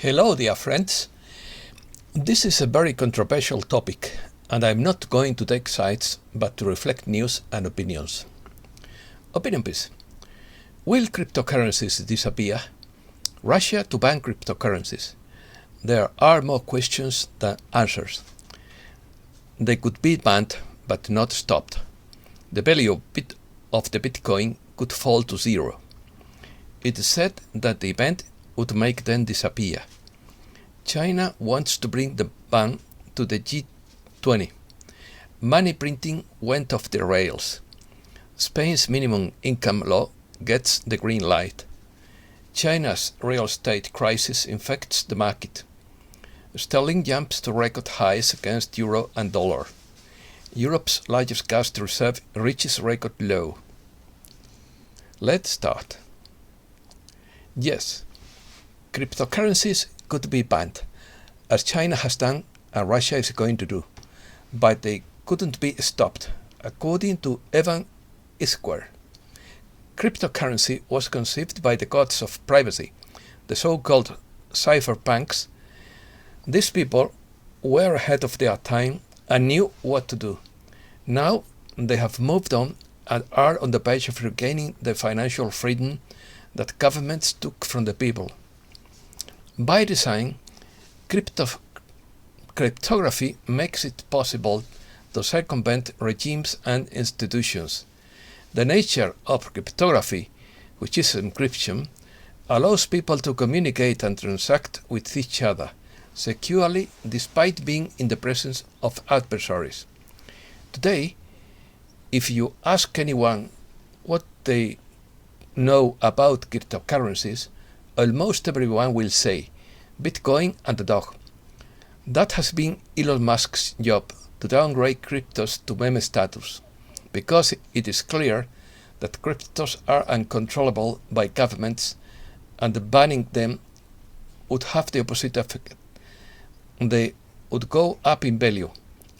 Hello, dear friends. This is a very controversial topic, and I'm not going to take sides, but to reflect news and opinions. Opinion piece. Will cryptocurrencies disappear? Russia to ban cryptocurrencies. There are more questions than answers. They could be banned, but not stopped. The value of the Bitcoin could fall to zero. It is said that the event would make them disappear. China wants to bring the ban to the G20. Money printing went off the rails. Spain's minimum income law gets the green light. China's real estate crisis infects the market. Sterling jumps to record highs against euro and dollar. Europe's largest gas reserve reaches record low. Let's start. Yes, cryptocurrencies could be banned, as China has done and Russia is going to do, but they couldn't be stopped, according to Evan Square. Cryptocurrency was conceived by the gods of privacy, the so-called cypherpunks. These people were ahead of their time and knew what to do. Now they have moved on and are on the verge of regaining the financial freedom that governments took from the people. By design, cryptography makes it possible to circumvent regimes and institutions. The nature of cryptography, which is encryption, allows people to communicate and transact with each other securely despite being in the presence of adversaries. Today, if you ask anyone what they know about cryptocurrencies, almost everyone will say Bitcoin and the dog. That has been Elon Musk's job, to downgrade cryptos to meme status, because it is clear that cryptos are uncontrollable by governments and banning them would have the opposite effect. They would go up in value,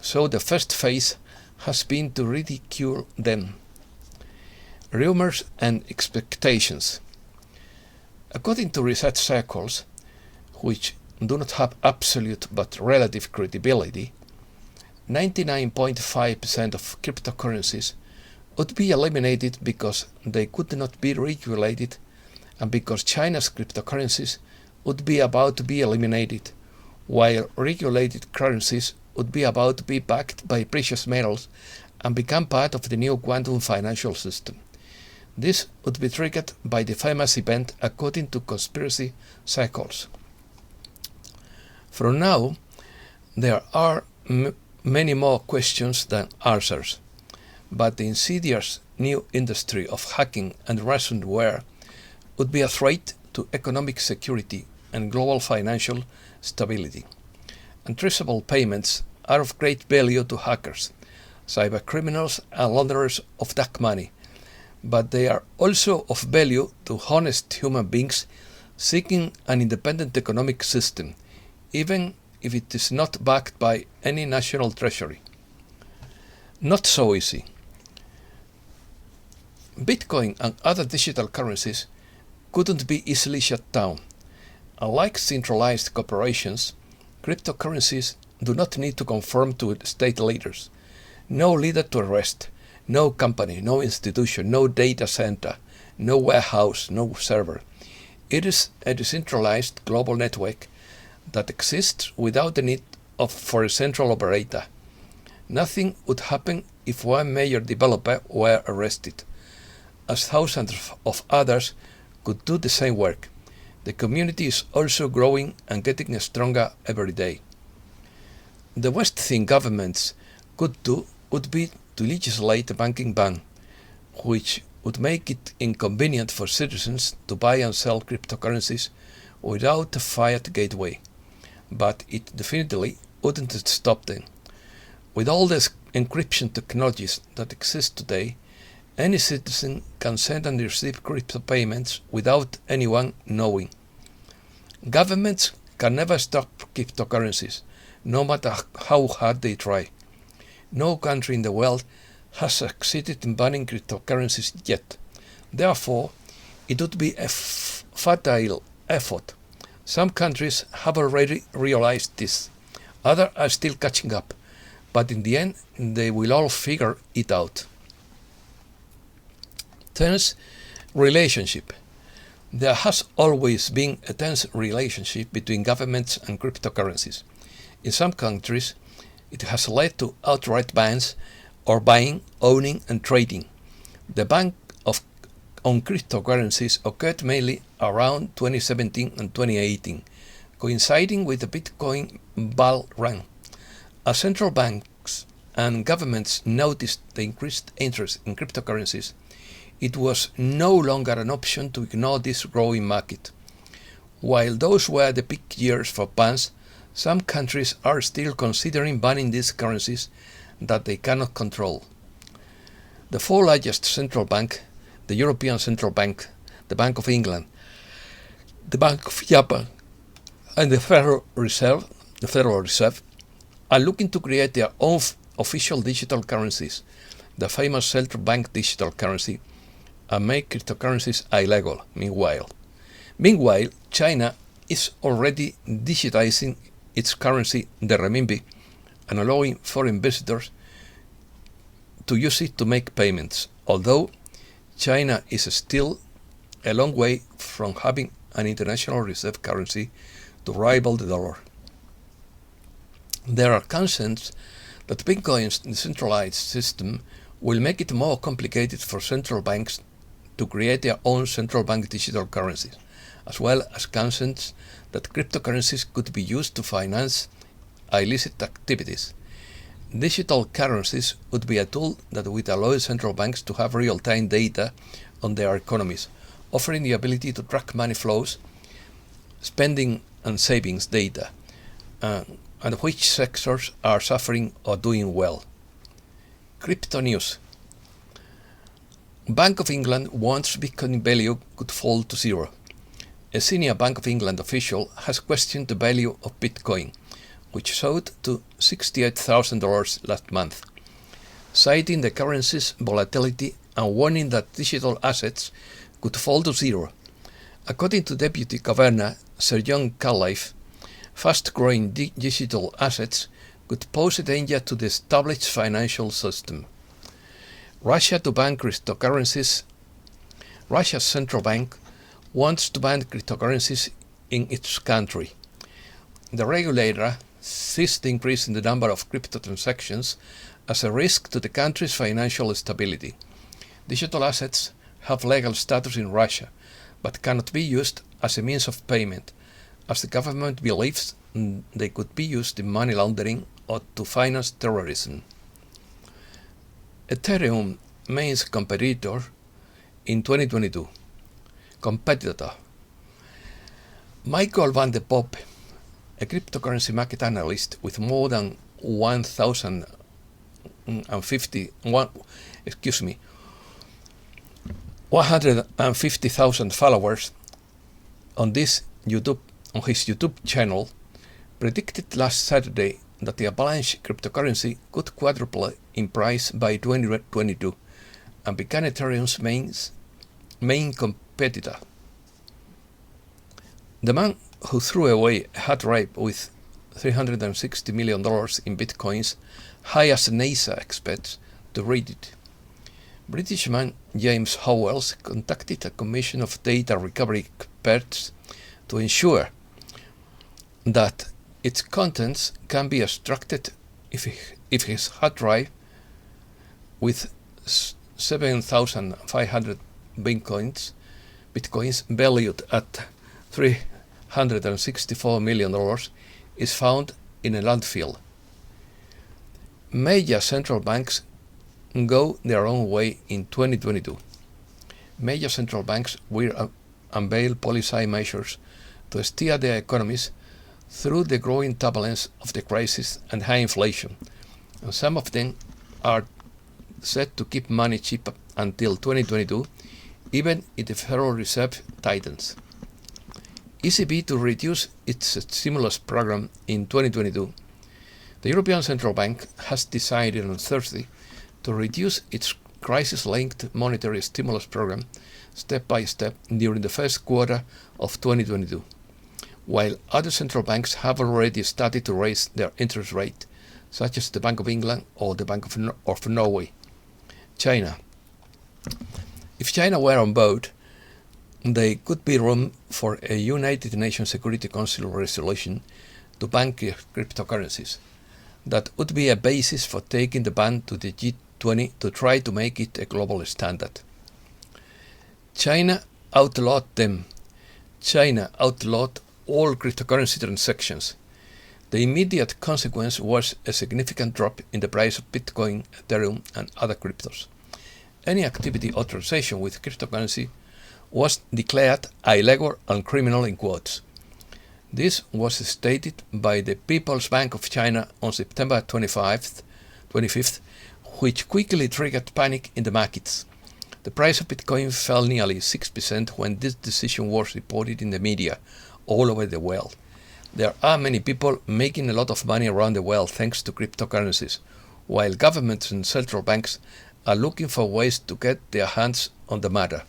so the first phase has been to ridicule them. Rumors and expectations. According to research circles, which do not have absolute but relative credibility, 99.5% of cryptocurrencies would be eliminated because they could not be regulated and because China's cryptocurrencies would be about to be eliminated, while regulated currencies would be about to be backed by precious metals and become part of the new quantum financial system. This would be triggered by the famous event according to conspiracy circles. From now, there are many more questions than answers, but the insidious new industry of hacking and ransomware would be a threat to economic security and global financial stability. Untraceable payments are of great value to hackers, cybercriminals and launderers of dark money, but they are also of value to honest human beings seeking an independent economic system, even if it is not backed by any national treasury. Not so easy. Bitcoin and other digital currencies couldn't be easily shut down. Unlike centralized corporations, cryptocurrencies do not need to conform to state leaders. No leader to arrest, no company, no institution, no data center, no warehouse, no server. It is a decentralized global network that exists without the need for a central operator. Nothing would happen if one major developer were arrested, as thousands of others could do the same work. The community is also growing and getting stronger every day. The worst thing governments could do would be to legislate a banking ban, which would make it inconvenient for citizens to buy and sell cryptocurrencies without a fiat gateway. But it definitely wouldn't stop them. With all the encryption technologies that exist today, any citizen can send and receive crypto payments without anyone knowing. Governments can never stop cryptocurrencies, no matter how hard they try. No country in the world has succeeded in banning cryptocurrencies yet. Therefore, it would be a futile effort Some countries have already realized this. Others are still catching up, but in the end, they will all figure it out. Tense relationship. There has always been a tense relationship between governments and cryptocurrencies. In some countries, it has led to outright bans or buying, owning, and trading. The ban on cryptocurrencies occurred mainly around 2017 and 2018, coinciding with the Bitcoin bull run. As central banks and governments noticed the increased interest in cryptocurrencies, it was no longer an option to ignore this growing market. While those were the peak years for bans, some countries are still considering banning these currencies that they cannot control. The four largest central banks, the European Central Bank, the Bank of England, the Bank of Japan, and the Federal Reserve, are looking to create their own official digital currencies, the famous central bank digital currency, and make cryptocurrencies illegal. Meanwhile, China is already digitizing its currency, the renminbi, and allowing foreign visitors to use it to make payments, although China is still a long way from having an international reserve currency to rival the dollar. There are concerns that Bitcoin's decentralized system will make it more complicated for central banks to create their own central bank digital currencies, as well as concerns that cryptocurrencies could be used to finance illicit activities. Digital currencies would be a tool that would allow central banks to have real-time data on their economies, offering the ability to track money flows, spending and savings data, and which sectors are suffering or doing well. Crypto news. Bank of England warns Bitcoin value could fall to zero. A senior Bank of England official has questioned the value of Bitcoin, which soared to $68,000 last month, citing the currency's volatility and warning that digital assets could fall to zero. According to Deputy Governor Sir John Cunliffe, fast-growing digital assets could pose a danger to the established financial system. Russia to ban cryptocurrencies. Russia's central bank wants to ban cryptocurrencies in its country. The regulator sees the increase in the number of crypto transactions as a risk to the country's financial stability. Digital assets have legal status in Russia, but cannot be used as a means of payment, as the government believes they could be used in money laundering or to finance terrorism. Ethereum main competitor in 2022. Competitor. Michael van de Poppe, a cryptocurrency market analyst with more than 150,000 followers on his YouTube channel, predicted last Saturday that the Avalanche cryptocurrency could quadruple in price by 2022 and become Ethereum's main competitor. The man who threw away a hard drive with $360 million in bitcoins hires NASA experts to read it. British man James Howells contacted a commission of data recovery experts to ensure that its contents can be extracted if his hard drive with 7,500 bitcoins valued at $364 million is found in a landfill. Major central banks go their own way in 2022. Major central banks will unveil policy measures to steer their economies through the growing turbulence of the crisis and high inflation, and some of them are set to keep money cheap until 2022, even if the Federal Reserve tightens. ECB to reduce its stimulus program in 2022. The European Central Bank has decided on Thursday to reduce its crisis-linked monetary stimulus program step by step during the first quarter of 2022, while other central banks have already started to raise their interest rate, such as the Bank of England or the Bank of Norway. China. If China were on board, there could be room for a United Nations Security Council resolution to ban cryptocurrencies. That would be a basis for taking the ban to the G20 to try to make it a global standard. China outlawed them. China outlawed all cryptocurrency transactions. The immediate consequence was a significant drop in the price of Bitcoin, Ethereum, and other cryptos. Any activity or transaction with cryptocurrency was declared illegal and criminal in quotes. This was stated by the People's Bank of China on September 25th, which quickly triggered panic in the markets. The price of Bitcoin fell nearly 6% when this decision was reported in the media all over the world. There are many people making a lot of money around the world thanks to cryptocurrencies, while governments and central banks are looking for ways to get their hands on the matter.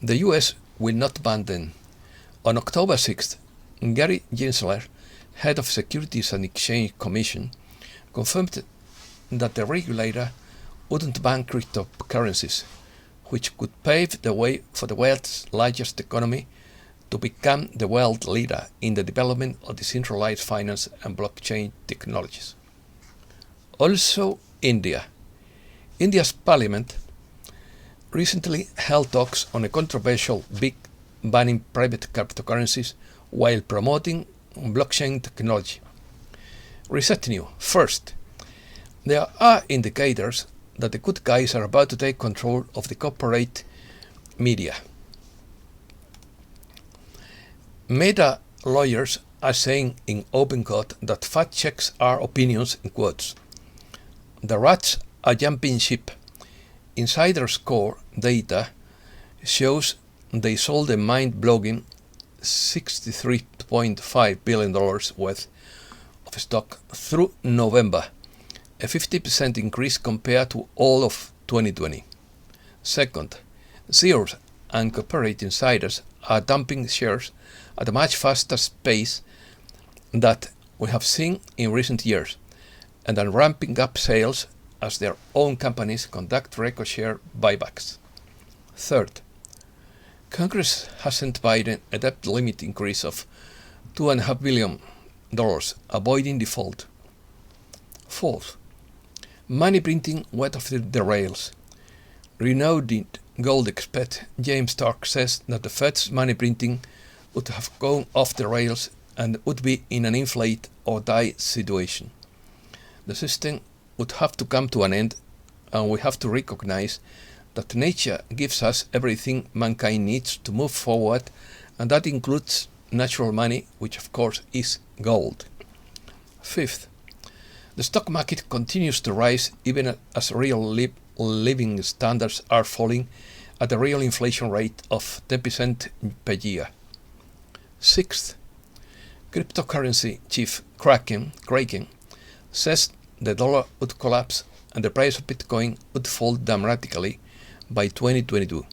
The US will not ban them. On October 6th, Gary Gensler, head of Securities and Exchange Commission, confirmed that the regulator wouldn't ban cryptocurrencies, which could pave the way for the world's largest economy to become the world leader in the development of decentralized finance and blockchain technologies. Also, India. India's parliament recently held talks on a controversial bill banning private cryptocurrencies while promoting blockchain technology. Reset New. First, there are indicators that the good guys are about to take control of the corporate media. Meta lawyers are saying in open court that fact checks are opinions in quotes. The rats are jumping ship. Insider score data shows they sold a mind-blogging $63.5 billion worth of stock through November, a 50% increase compared to all of 2020. Second, Sears and corporate insiders are dumping shares at a much faster pace that we have seen in recent years, and are ramping up sales as their own companies conduct record share buybacks. Third, Congress has sent Biden a debt limit increase of $2.5 billion, avoiding default. Fourth, money printing went off the rails. Renowned gold expert James Stark says that the Fed's money printing would have gone off the rails and would be in an inflate or die situation. The system would have to come to an end, and we have to recognize that nature gives us everything mankind needs to move forward, and that includes natural money, which of course is gold. Fifth, the stock market continues to rise even as real living standards are falling at a real inflation rate of 10% per year. Sixth, cryptocurrency chief Kraken says the dollar would collapse and the price of Bitcoin would fall dramatically by 2022.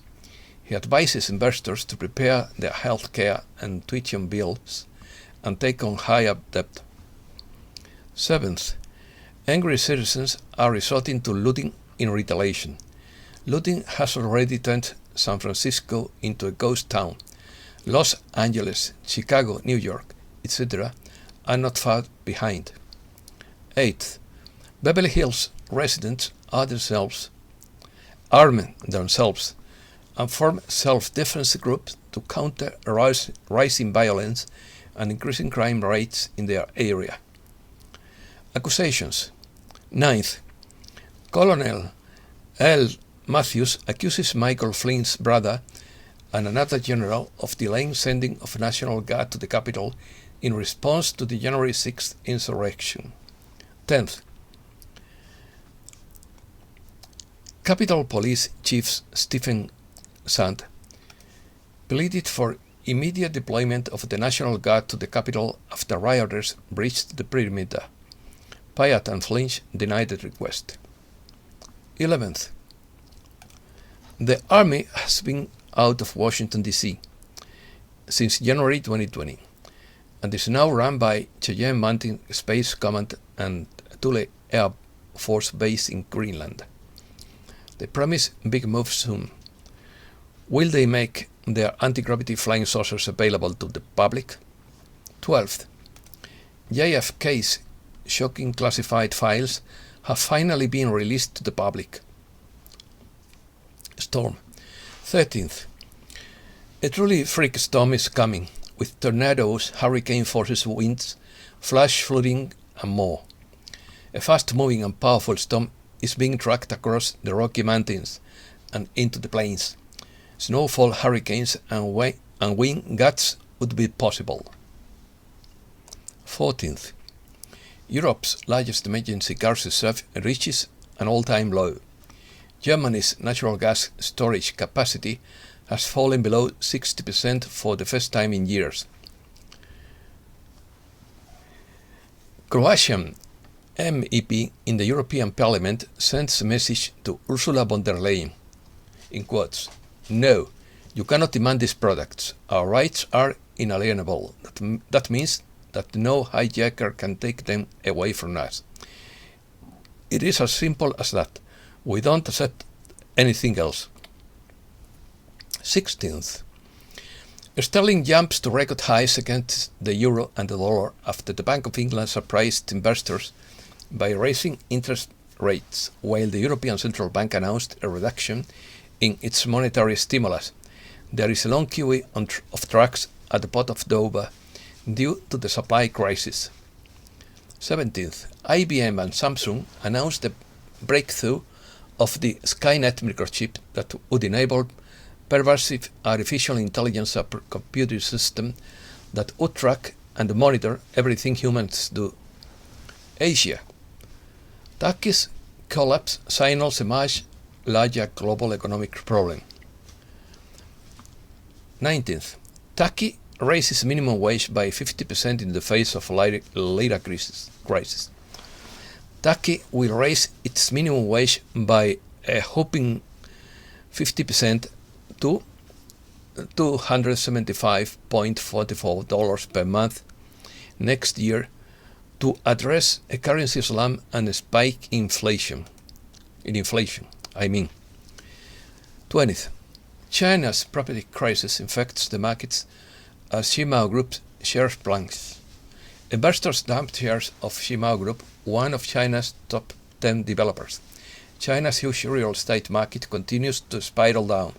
He advises investors to prepare their healthcare and tuition bills and take on higher debt. Seventh, angry citizens are resorting to looting in retaliation. Looting has already turned San Francisco into a ghost town. Los Angeles, Chicago, New York, etc. are not far behind. Eighth, Beverly Hills residents arm themselves and form self-defense groups to counter rising violence and increasing crime rates in their area. Accusations. Ninth, Colonel L. Matthews accuses Michael Flynn's brother and another general of delaying sending of National Guard to the Capitol in response to the January 6th insurrection. 10th, Capitol Police Chief Stephen Sand pleaded for immediate deployment of the National Guard to the Capitol after rioters breached the perimeter. Pyatt and Flinch denied the request. 11th, the Army has been out of Washington, D.C. since January 2020 and is now run by Cheyenne Mountain Space Command and Thule Air Force Base in Greenland. They promise big moves soon. Will they make their anti-gravity flying saucers available to the public? 12th. JFK's shocking classified files have finally been released to the public. Storm. 13th. A truly freak storm is coming, with tornadoes, hurricane force winds, flash flooding, and more. A fast-moving and powerful storm is being tracked across the Rocky Mountains and into the plains. Snowfall, hurricanes, and wind gusts would be possible. 14th. Europe's largest emergency gas reserve reaches an all-time low. Germany's natural gas storage capacity has fallen below 60% for the first time in years. Croatian MEP in the European Parliament sends a message to Ursula von der Leyen, in quotes, "No, you cannot demand these products. Our rights are inalienable. That means that no hijacker can take them away from us. It is as simple as that. We don't accept anything else." 16th. Sterling jumps to record highs against the euro and the dollar after the Bank of England surprised investors by raising interest rates, while the European Central Bank announced a reduction in its monetary stimulus. There is a long queue of trucks at the port of Dover due to the supply crisis. 17th. IBM and Samsung announced the breakthrough of the Skynet microchip that would enable pervasive artificial intelligence computer system that would track and monitor everything humans do. Asia. Turkey's collapse signals a much larger global economic problem. 19th. Turkey raises minimum wage by 50% in the face of Lira crisis. Turkey will raise its minimum wage by a whopping 50% to $275.44 per month next year to address a currency slump and a spike in inflation. 20th. China's property crisis infects the markets as Shimao Group shares plunge. Investors dumped shares of Shimao Group, one of China's top 10 developers. China's huge real estate market continues to spiral down.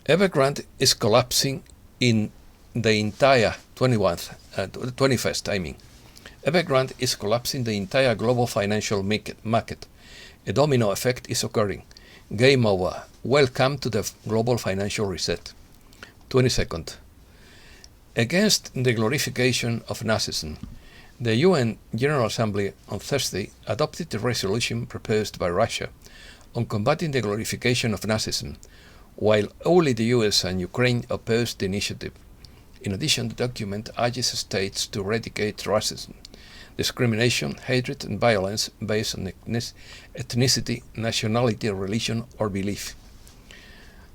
Evergrande is collapsing in the entire 21st. Evergrande is collapsing the entire global financial market. A domino effect is occurring. Game over. Welcome to the global financial reset. 22nd. Against the glorification of Nazism, the UN General Assembly on Thursday adopted a resolution proposed by Russia on combating the glorification of Nazism, while only the US and Ukraine opposed the initiative. In addition, the document urges states to eradicate racism, discrimination, hatred, and violence based on ethnicity, nationality, religion, or belief.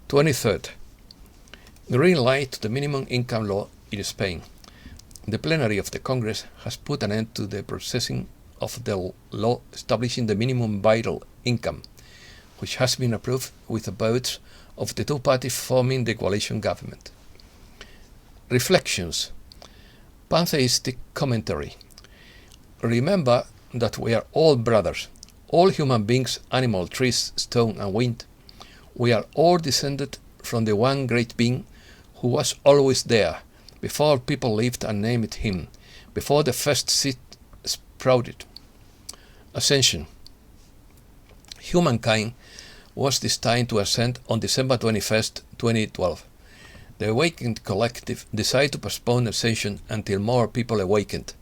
23rd. Green light to the minimum income law in Spain. The plenary of the Congress has put an end to the processing of the law establishing the minimum vital income, which has been approved with the votes of the two parties forming the coalition government. Reflections. Pantheistic commentary. Remember that we are all brothers, all human beings, animal, trees, stone, and wind. We are all descended from the one great being who was always there, before people lived and named him, before the first seed sprouted. Ascension. Humankind was destined to ascend on December 21st, 2012. The awakened collective decided to postpone ascension until more people awakened.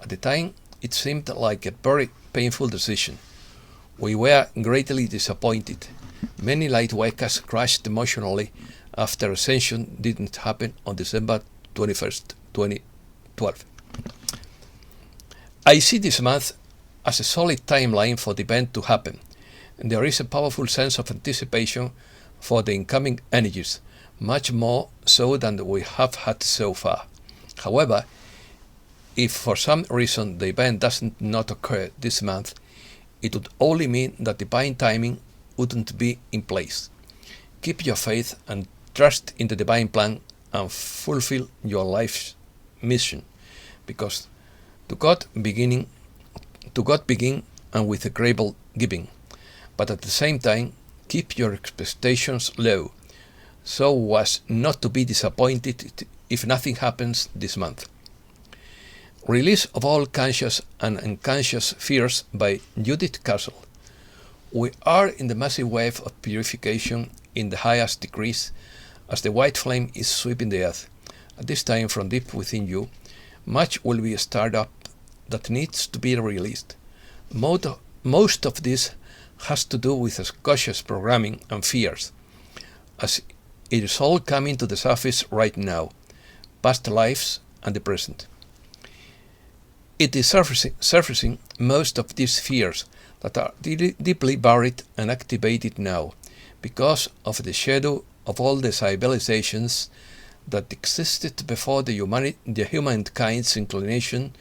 At the time, it seemed like a very painful decision. We were greatly disappointed. Many lightworkers crashed emotionally after ascension didn't happen on December 21st, 2012. I see this month as a solid timeline for the event to happen. There is a powerful sense of anticipation for the incoming energies, much more so than we have had so far. However, if for some reason the event does not occur this month, it would only mean that divine timing wouldn't be in place. Keep your faith and trust in the divine plan and fulfill your life's mission, because to God begin and with a grateful giving, but at the same time keep your expectations low, so as not to be disappointed if nothing happens this month. Release of all conscious and unconscious fears by Judith Castle. We are in the massive wave of purification in the highest degrees as the white flame is sweeping the earth. At this time, from deep within you, much will be stirred up that needs to be released. Most of this has to do with subconscious programming and fears, as it is all coming to the surface right now, past lives and the present. It is surfacing most of these fears that are deeply buried and activated now because of the shadow of all the civilizations that existed before the humankind's inclination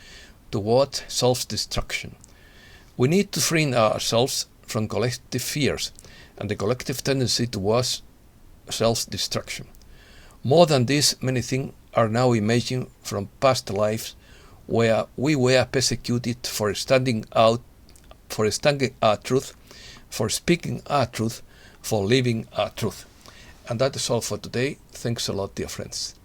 toward self-destruction. We need to free ourselves from collective fears and the collective tendency towards self-destruction. More than this, many things are now emerging from past lives where we were persecuted for standing our truth, for speaking our truth, for living our truth. And that is all for today. Thanks a lot, dear friends.